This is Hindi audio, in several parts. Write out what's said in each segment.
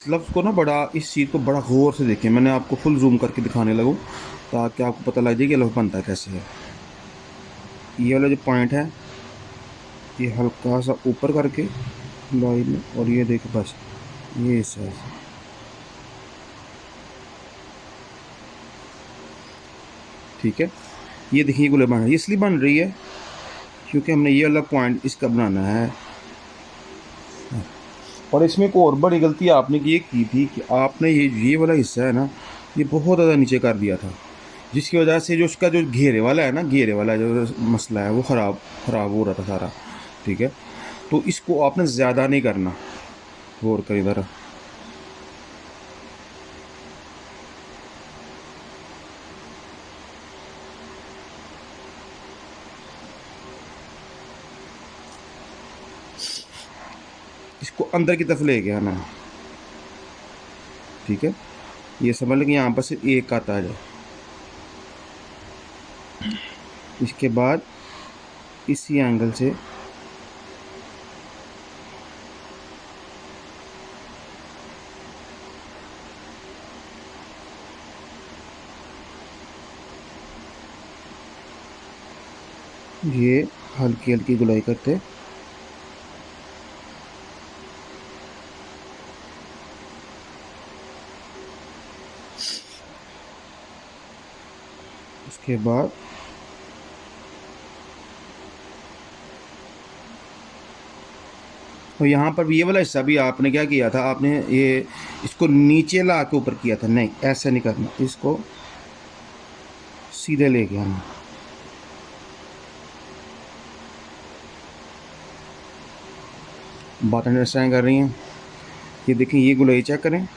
इस लफ्ज़ को ना बड़ा इस चीज़ को बड़ा गौर से देखें। मैंने आपको फुल ज़ूम करके दिखाने लगूँ ताकि आपको पता लग जाए कि लफ्ज़ बनता कैसे है। ये वाला जो पॉइंट है ये हल्का सा ऊपर करके लाइन, और ये देखो बस ये हिस्सा है। ठीक है, ये देखिए ये गोले बन रही है, इसलिए बन रही है क्योंकि हमने ये वाला पॉइंट इसका बनाना है। और इसमें एक और बड़ी गलती आपने ये की थी कि आपने ये वाला हिस्सा है ना, ये बहुत ज़्यादा नीचे कर दिया था, जिसकी वजह से जो उसका जो घेरे वाला है ना, घेरे वाला जो मसला है वो ख़राब हो रहा था सारा। ठीक है, तो इसको आपने ज़्यादा नहीं करना। गौर कर इधर, इसको अंदर की तरफ ले गया आना है। ठीक है, ये समझ लें कि यहाँ पर सिर्फ एक आता है। इसके बाद इसी एंगल से ये हल्की हल्की गुलाई करते, उसके बाद और यहाँ पर भी ये वाला हिस्सा भी आपने क्या किया था, आपने ये इसको नीचे ला के ऊपर किया था। नहीं, ऐसा नहीं करना, इसको सीधे लेके आना। बात अंडरस्टैंड कर रही हैं? ये देखें, ये गुलाई चेक करें,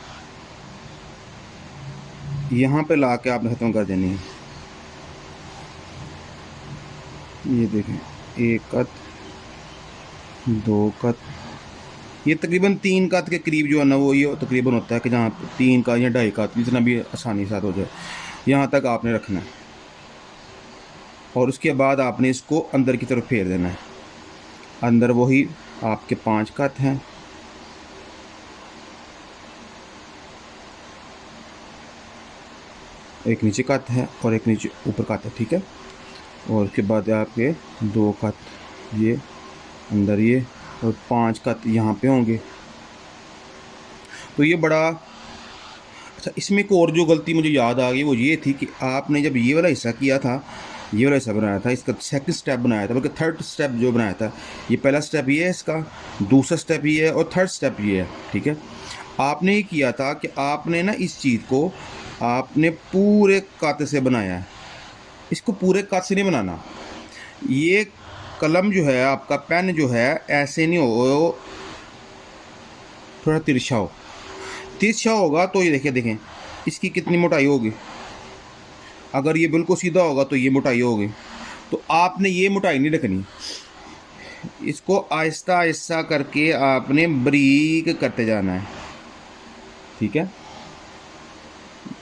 यहाँ पे ला के आपने ख़त्म कर देनी है। ये देखें, एक कत, दो कत, ये तकरीबन 3 कत के करीब जो है ना वो ये तकरीबन होता है कि जहाँ 3 का या 2.5 कत, जितना भी आसानी से हो जाए, यहाँ तक आपने रखना है। और उसके बाद आपने इसको अंदर की तरफ फेर देना है। अंदर वही आपके 5 कत हैं, एक नीचे कत है और एक नीचे ऊपर कत है। ठीक है, और उसके बाद आपके 2 कत ये अंदर, ये और 5 कत यहाँ पे होंगे। तो ये बड़ा अच्छा। इसमें एक और जो गलती मुझे याद आ गई वो ये थी कि आपने जब ये वाला हिस्सा किया था, ये वाला हिस्सा बनाया था, इसका सेकंड स्टेप बनाया था, बल्कि थर्ड स्टेप जो बनाया था, ये पहला स्टेप ये है इसका, दूसरा स्टेप ये है और थर्ड स्टेप ये है। ठीक है, आपने ये किया था कि आपने ना इस चीज़ को आपने पूरे काते से बनाया है। इसको पूरे कात से नहीं बनाना। ये कलम जो है आपका, पेन जो है, ऐसे नहीं हो, थोड़ा तिरछा हो। तिरछा होगा तो ये देखें इसकी कितनी मोटाई होगी। अगर ये बिल्कुल सीधा होगा तो ये मोटाई होगी। तो आपने ये मोटाई नहीं रखनी, इसको आहिस्ता आहिस्ता करके आपने बारीक करते जाना है। ठीक है,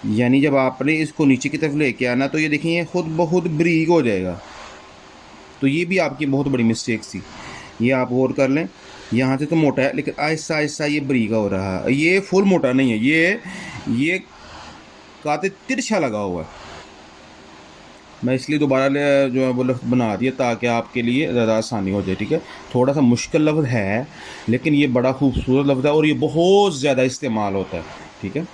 यानी जब आपने इसको नीचे की तरफ लेके आना तो ये देखिए ये खुद ब खुद बारीक हो जाएगा। तो ये भी आपकी बहुत बड़ी मिस्टेक थी, ये आप गौर कर लें। यहाँ से तो मोटा है लेकिन आहिस्ता आहिस्ता ये बारीक हो रहा है, ये फुल मोटा नहीं है, ये काते तिरछा लगा हुआ है। मैं इसलिए दोबारा जो है वो लफ्ज़ बना दिया ताकि आपके लिए ज़्यादा आसानी हो जाए। ठीक है, थोड़ा सा मुश्किल लफ्ज़ है लेकिन ये बड़ा खूबसूरत लफ्ज़ है और ये बहुत ज़्यादा इस्तेमाल होता है। ठीक है।